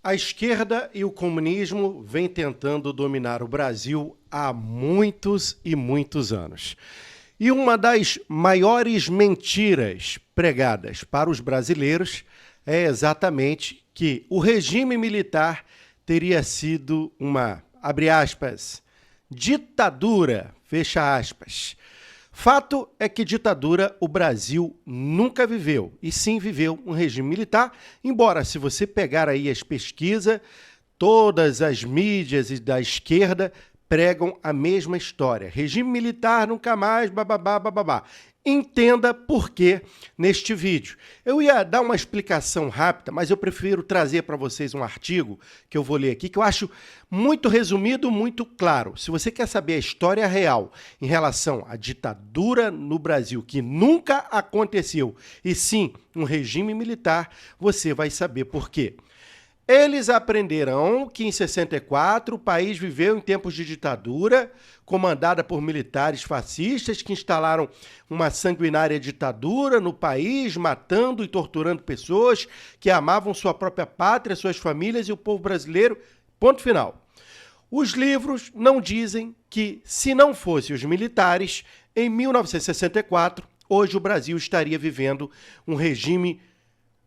A esquerda e o comunismo vêm tentando dominar o Brasil há muitos e muitos anos. E uma das maiores mentiras pregadas para os brasileiros é exatamente que o regime militar teria sido uma, abre aspas, ditadura, fecha aspas. Fato é que ditadura o Brasil nunca viveu, e sim viveu um regime militar, embora se você pegar aí as pesquisas, todas as mídias da esquerda pregam a mesma história. Regime militar nunca mais, bababá, bababá. Entenda por quê neste vídeo. Eu ia dar uma explicação rápida, mas eu prefiro trazer para vocês um artigo que eu vou ler aqui, que eu acho muito resumido, muito claro. Se você quer saber a história real em relação à ditadura no Brasil, que nunca aconteceu, e sim um regime militar, você vai saber por quê. Eles aprenderão que em 64 o país viveu em tempos de ditadura, comandada por militares fascistas que instalaram uma sanguinária ditadura no país, matando e torturando pessoas que amavam sua própria pátria, suas famílias e o povo brasileiro. Ponto final. Os livros não dizem que, se não fossem os militares, em 1964, hoje o Brasil estaria vivendo um regime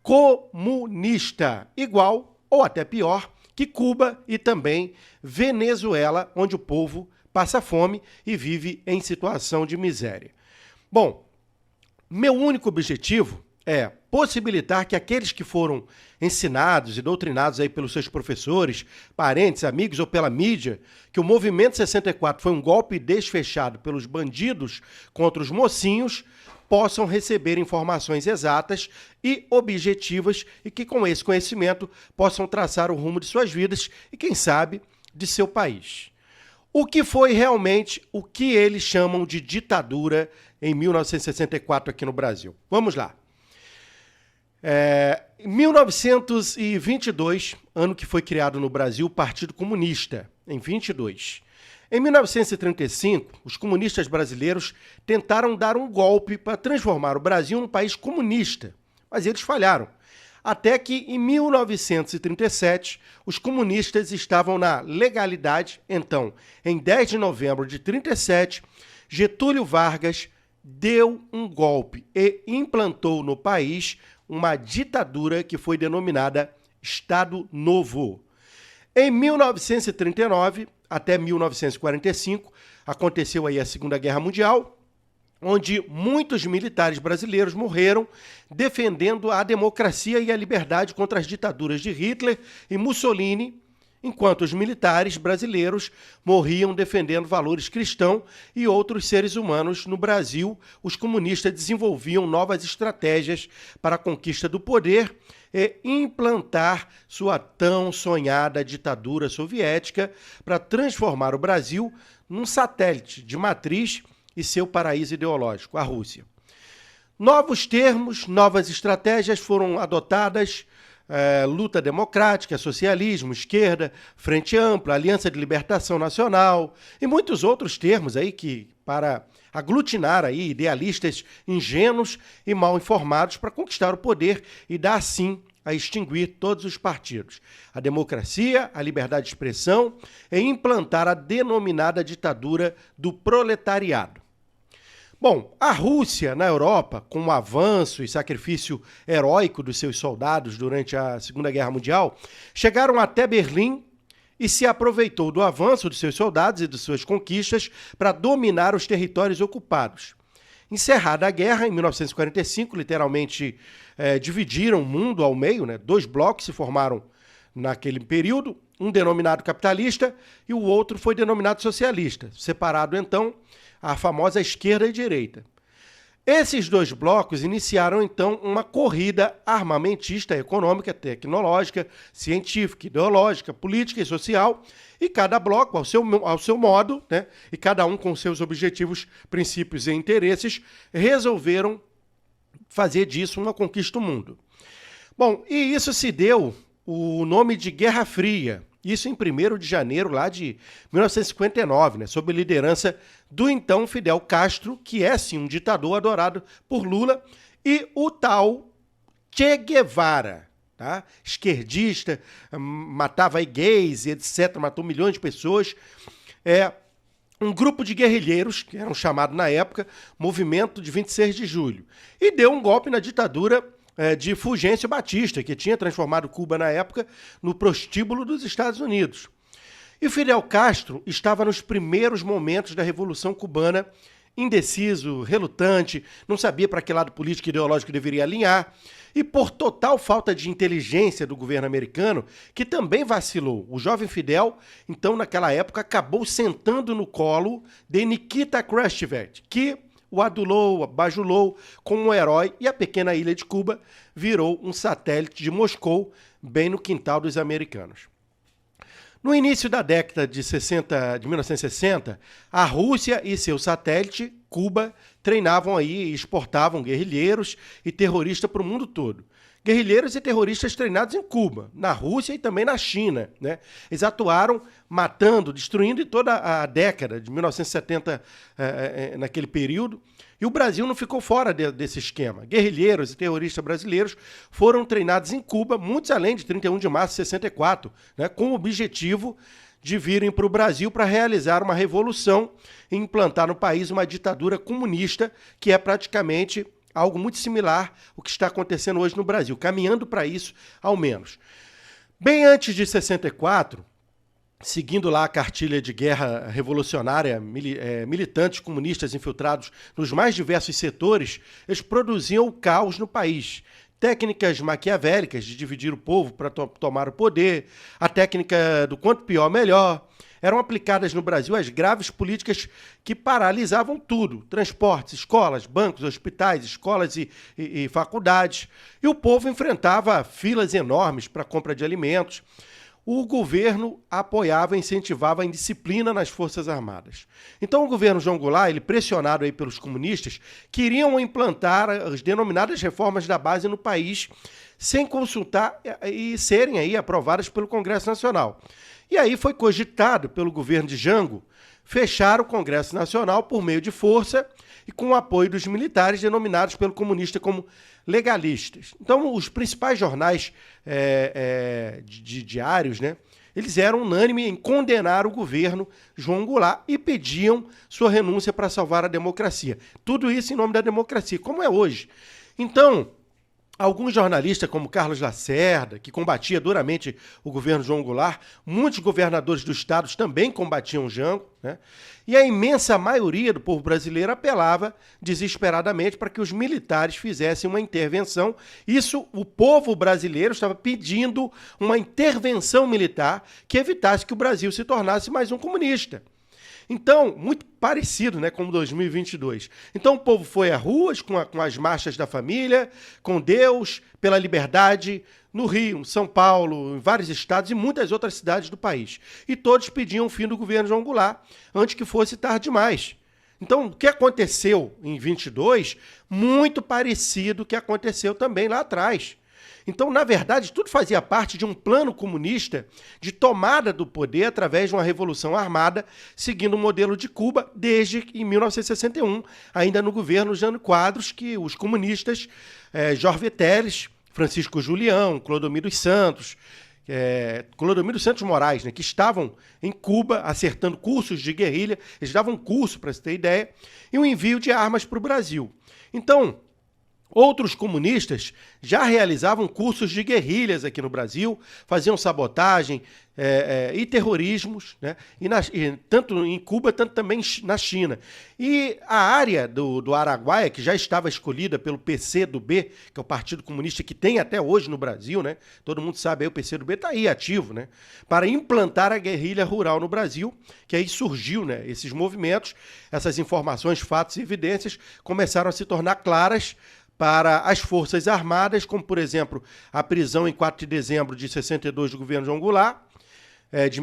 comunista, igual ou até pior, que Cuba e também Venezuela, onde o povo passa fome e vive em situação de miséria. Bom, meu único objetivo é possibilitar que aqueles que foram ensinados e doutrinados aí pelos seus professores, parentes, amigos ou pela mídia, que o movimento 64 foi um golpe desfechado pelos bandidos contra os mocinhos, possam receber informações exatas e objetivas e que, com esse conhecimento, possam traçar o rumo de suas vidas e, quem sabe, de seu país. O que foi realmente o que eles chamam de ditadura em 1964 aqui no Brasil? Vamos lá. Em 1922, ano que foi criado no Brasil o Partido Comunista, em 22. Em 1935, os comunistas brasileiros tentaram dar um golpe para transformar o Brasil num país comunista, mas eles falharam. Até que, em 1937, os comunistas estavam na legalidade. Então, em 10 de novembro de 1937, Getúlio Vargas deu um golpe e implantou no país uma ditadura que foi denominada Estado Novo. Em 1939 até 1945, aconteceu aí a Segunda Guerra Mundial, onde muitos militares brasileiros morreram defendendo a democracia e a liberdade contra as ditaduras de Hitler e Mussolini, enquanto os militares brasileiros morriam defendendo valores cristãos e outros seres humanos. No Brasil, os comunistas desenvolviam novas estratégias para a conquista do poder e implantar sua tão sonhada ditadura soviética para transformar o Brasil num satélite de matriz e seu paraíso ideológico, a Rússia. Novos termos, novas estratégias foram adotadas, luta democrática, socialismo, esquerda, frente ampla, aliança de libertação nacional e muitos outros termos aí que para aglutinar aí idealistas ingênuos e mal informados para conquistar o poder e dar assim a extinguir todos os partidos, a democracia, a liberdade de expressão e implantar a denominada ditadura do proletariado. Bom, a Rússia, na Europa, com o avanço e sacrifício heróico dos seus soldados durante a Segunda Guerra Mundial, chegaram até Berlim e se aproveitou do avanço dos seus soldados e de suas conquistas para dominar os territórios ocupados. Encerrada a guerra, em 1945, literalmente dividiram o mundo ao meio, né? Dois blocos se formaram naquele período, um denominado capitalista e o outro foi denominado socialista, separado então a famosa esquerda e direita. Esses dois blocos iniciaram, então, uma corrida armamentista, econômica, tecnológica, científica, ideológica, política e social, e cada bloco, ao seu modo, né, e cada um com seus objetivos, princípios e interesses, resolveram fazer disso uma conquista do mundo. Bom, e isso se deu o nome de Guerra Fria, isso em 1º de janeiro lá de 1959, né, sob a liderança do então Fidel Castro, que é sim um ditador adorado por Lula, e o tal Che Guevara, tá? Esquerdista, matava aí gays, etc., matou milhões de pessoas. Um grupo de guerrilheiros, que eram chamados na época Movimento de 26 de Julho, e deu um golpe na ditadura de Fulgêncio Batista, que tinha transformado Cuba na época no prostíbulo dos Estados Unidos. E Fidel Castro estava nos primeiros momentos da Revolução Cubana, indeciso, relutante, não sabia para que lado político e ideológico deveria alinhar, e por total falta de inteligência do governo americano, que também vacilou. O jovem Fidel, então, naquela época, acabou sentando no colo de Nikita Khrushchev, que o adulou, bajulou como um herói, e a pequena ilha de Cuba virou um satélite de Moscou, bem no quintal dos americanos. No início da década de 1960, a Rússia e seu satélite, Cuba, treinavam aí e exportavam guerrilheiros e terroristas para o mundo todo. Guerrilheiros e terroristas treinados em Cuba, na Rússia e também na China, né? Eles atuaram matando, destruindo em toda a década de 1970, naquele período. E o Brasil não ficou fora desse esquema. Guerrilheiros e terroristas brasileiros foram treinados em Cuba, muitos além de 31 de março de 64, né, com o objetivo de virem para o Brasil para realizar uma revolução e implantar no país uma ditadura comunista, que é praticamente algo muito similar ao que está acontecendo hoje no Brasil, caminhando para isso, ao menos. Bem antes de 64, seguindo lá a cartilha de guerra revolucionária, militantes comunistas infiltrados nos mais diversos setores, eles produziam o caos no país. Técnicas maquiavélicas de dividir o povo para tomar o poder, a técnica do quanto pior, melhor, eram aplicadas no Brasil as graves políticas que paralisavam tudo: transportes, escolas, bancos, hospitais, escolas e faculdades. E o povo enfrentava filas enormes para a compra de alimentos. O governo apoiava e incentivava a indisciplina nas Forças Armadas. Então o governo João Goulart, ele pressionado aí pelos comunistas, queriam implantar as denominadas reformas da base no país, sem consultar e serem aí aprovadas pelo Congresso Nacional. E aí foi cogitado pelo governo de Jango fechar o Congresso Nacional por meio de força e com o apoio dos militares, denominados pelo comunista como legalistas. Então, os principais jornais diários, né, eles eram unânimes em condenar o governo João Goulart e pediam sua renúncia para salvar a democracia. Tudo isso em nome da democracia, como é hoje. Então, alguns jornalistas, como Carlos Lacerda, que combatia duramente o governo João Goulart, muitos governadores dos estados também combatiam Jango, né? E a imensa maioria do povo brasileiro apelava desesperadamente para que os militares fizessem uma intervenção. Isso, o povo brasileiro estava pedindo uma intervenção militar que evitasse que o Brasil se tornasse mais um comunista. Então, muito parecido, né, com 2022. Então o povo foi às ruas com as marchas da família, com Deus, pela liberdade, no Rio, em São Paulo, em vários estados e muitas outras cidades do país. E todos pediam o fim do governo João Goulart, antes que fosse tarde demais. Então, o que aconteceu em 22, muito parecido com o que aconteceu também lá atrás. Então, na verdade, tudo fazia parte de um plano comunista de tomada do poder através de uma revolução armada, seguindo o modelo de Cuba desde em 1961, ainda no governo Jânio Quadros, que os comunistas Jorge Teles, Francisco Julião, Clodomiro Santos Moraes, né, que estavam em Cuba acertando cursos de guerrilha, eles davam curso, para você ter ideia, e um envio de armas para o Brasil. Então, outros comunistas já realizavam cursos de guerrilhas aqui no Brasil, faziam sabotagem e terrorismos, né? Tanto em Cuba, tanto também na China. E a área do Araguaia, que já estava escolhida pelo PCdoB, que é o Partido Comunista que tem até hoje no Brasil, né? Todo mundo sabe aí, o PCdoB está aí ativo, né? Para implantar a guerrilha rural no Brasil, que aí surgiu, né, esses movimentos, essas informações, fatos e evidências começaram a se tornar claras para as Forças Armadas, como, por exemplo, a prisão em 4 de dezembro de 62 do governo João Goulart, de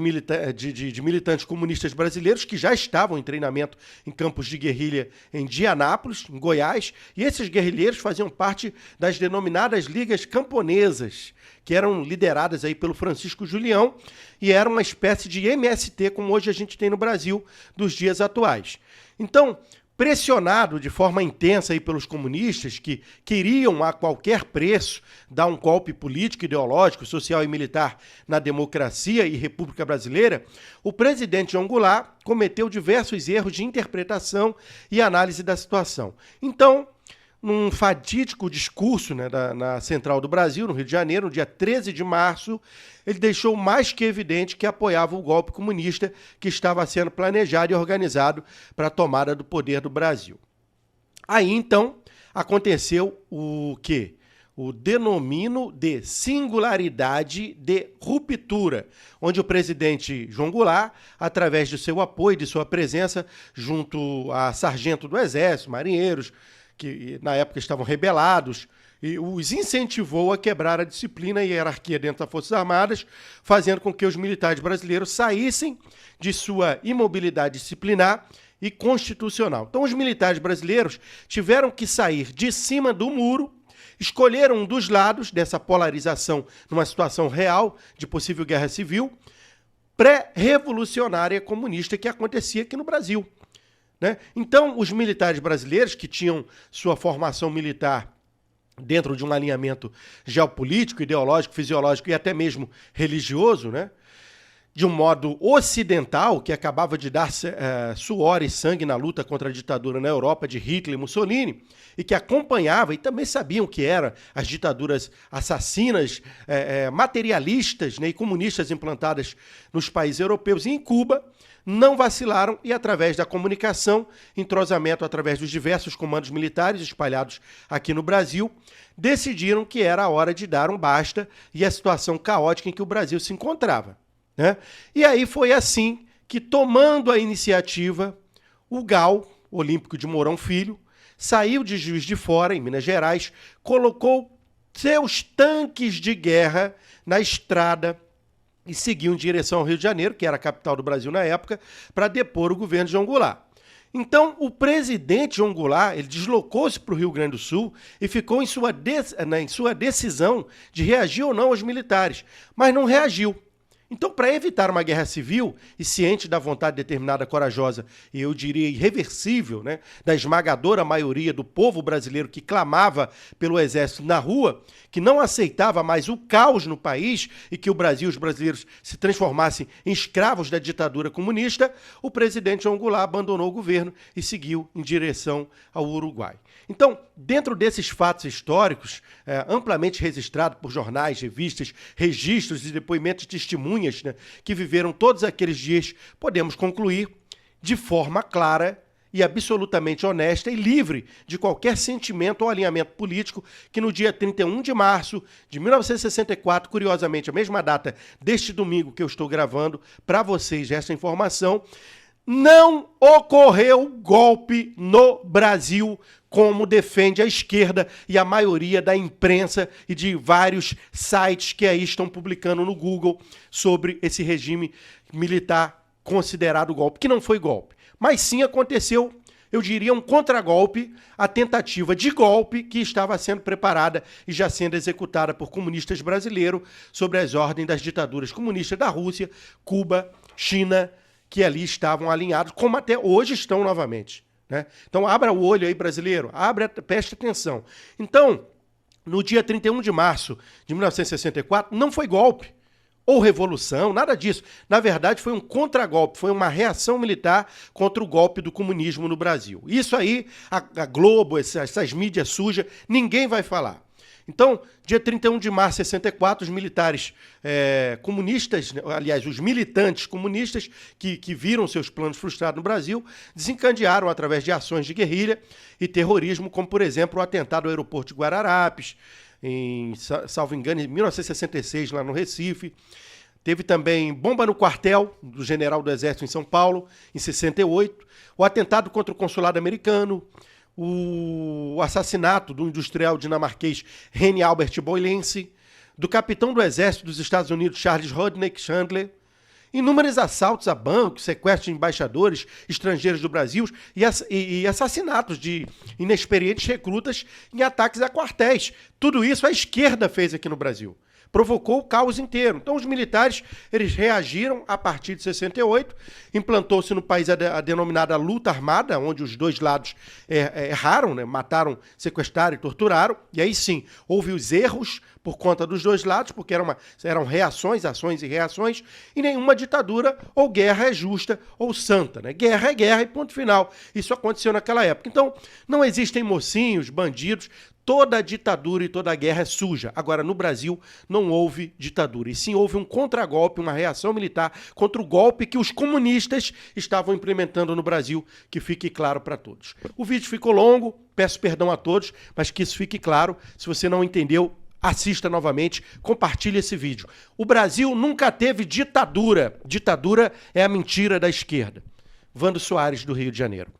militantes comunistas brasileiros que já estavam em treinamento em campos de guerrilha em Dianápolis, em Goiás, e esses guerrilheiros faziam parte das denominadas Ligas Camponesas, que eram lideradas aí pelo Francisco Julião e eram uma espécie de MST, como hoje a gente tem no Brasil, dos dias atuais. Então, pressionado de forma intensa aí pelos comunistas que queriam a qualquer preço dar um golpe político, ideológico, social e militar na democracia e República Brasileira, o presidente João Goulart cometeu diversos erros de interpretação e análise da situação. Então, num fatídico discurso, né, na Central do Brasil, no Rio de Janeiro, no dia 13 de março, ele deixou mais que evidente que apoiava o golpe comunista que estava sendo planejado e organizado para a tomada do poder do Brasil. Aí, então, aconteceu o quê? O denomino de singularidade de ruptura, onde o presidente João Goulart, através de seu apoio, de sua presença, junto a sargento do Exército, marinheiros, que na época estavam rebelados, e os incentivou a quebrar a disciplina e a hierarquia dentro das Forças Armadas, fazendo com que os militares brasileiros saíssem de sua imobilidade disciplinar e constitucional. Então, os militares brasileiros tiveram que sair de cima do muro, escolheram um dos lados dessa polarização numa situação real de possível guerra civil, pré-revolucionária comunista que acontecia aqui no Brasil. Né? Então, os militares brasileiros, que tinham sua formação militar dentro de um alinhamento geopolítico, ideológico, fisiológico e até mesmo religioso, né? De um modo ocidental, que acabava de dar suor e sangue na luta contra a ditadura na Europa de Hitler e Mussolini, e que acompanhava e também sabiam que eram as ditaduras assassinas, materialistas, né, e comunistas implantadas nos países europeus e em Cuba, não vacilaram e, através da comunicação, entrosamento através dos diversos comandos militares espalhados aqui no Brasil, decidiram que era a hora de dar um basta e a situação caótica em que o Brasil se encontrava. Né? E aí foi assim que, tomando a iniciativa, o GAL, Olímpico de Mourão Filho, saiu de Juiz de Fora, em Minas Gerais, colocou seus tanques de guerra na estrada e seguiu em direção ao Rio de Janeiro, que era a capital do Brasil na época, para depor o governo de João Goulart. Então, o presidente João Goulart, ele deslocou-se para o Rio Grande do Sul e ficou em sua decisão de reagir ou não aos militares, mas não reagiu. Então, para evitar uma guerra civil, e ciente da vontade determinada, corajosa, e eu diria irreversível, né, da esmagadora maioria do povo brasileiro que clamava pelo exército na rua, que não aceitava mais o caos no país e que o Brasil, os brasileiros, se transformassem em escravos da ditadura comunista, o presidente João Goulart abandonou o governo e seguiu em direção ao Uruguai. Então, dentro desses fatos históricos, amplamente registrados por jornais, revistas, registros e depoimentos de testemunhas, né, que viveram todos aqueles dias, podemos concluir de forma clara e absolutamente honesta e livre de qualquer sentimento ou alinhamento político que no dia 31 de março de 1964, curiosamente a mesma data deste domingo que eu estou gravando para vocês essa informação, não ocorreu golpe no Brasil, como defende a esquerda e a maioria da imprensa e de vários sites que aí estão publicando no Google sobre esse regime militar considerado golpe, que não foi golpe. Mas sim aconteceu, eu diria, um contragolpe, a tentativa de golpe que estava sendo preparada e já sendo executada por comunistas brasileiros sobre as ordens das ditaduras comunistas da Rússia, Cuba, China, que ali estavam alinhados, como até hoje estão novamente. Né? Então, abra o olho aí, brasileiro, preste atenção. Então, no dia 31 de março de 1964, não foi golpe ou revolução, nada disso. Na verdade, foi um contragolpe, foi uma reação militar contra o golpe do comunismo no Brasil. Isso aí, a Globo, essas mídias sujas, ninguém vai falar. Então, dia 31 de março de 64, os militares comunistas, aliás, os militantes comunistas que viram seus planos frustrados no Brasil, desencadearam através de ações de guerrilha e terrorismo, como, por exemplo, o atentado ao aeroporto de Guararapes, salvo engano, em 1966, lá no Recife. Teve também bomba no quartel do general do Exército em São Paulo, em 68. O atentado contra o consulado americano, o assassinato do industrial dinamarquês René Albert Boylense, do capitão do Exército dos Estados Unidos Charles Rodney Chandler, inúmeros assaltos a bancos, sequestros de embaixadores estrangeiros do Brasil e assassinatos de inexperientes recrutas em ataques a quartéis. Tudo isso a esquerda fez aqui no Brasil. provocou o caos inteiro. Então os militares, eles reagiram a partir de 68, implantou-se no país a denominada luta armada, onde os dois lados erraram, né? Mataram, sequestraram e torturaram, e aí sim, houve os erros por conta dos dois lados, porque eram reações, ações e reações, e nenhuma ditadura ou guerra é justa ou santa, né? Guerra é guerra e ponto final. Isso aconteceu naquela época. Então, não existem mocinhos, bandidos, toda ditadura e toda guerra é suja. Agora, no Brasil, não houve ditadura, e sim houve um contragolpe, uma reação militar contra o golpe que os comunistas estavam implementando no Brasil, que fique claro para todos. O vídeo ficou longo, peço perdão a todos, mas que isso fique claro. Se você não entendeu, assista novamente, compartilhe esse vídeo. O Brasil nunca teve ditadura. Ditadura é a mentira da esquerda. Vando Soares, do Rio de Janeiro.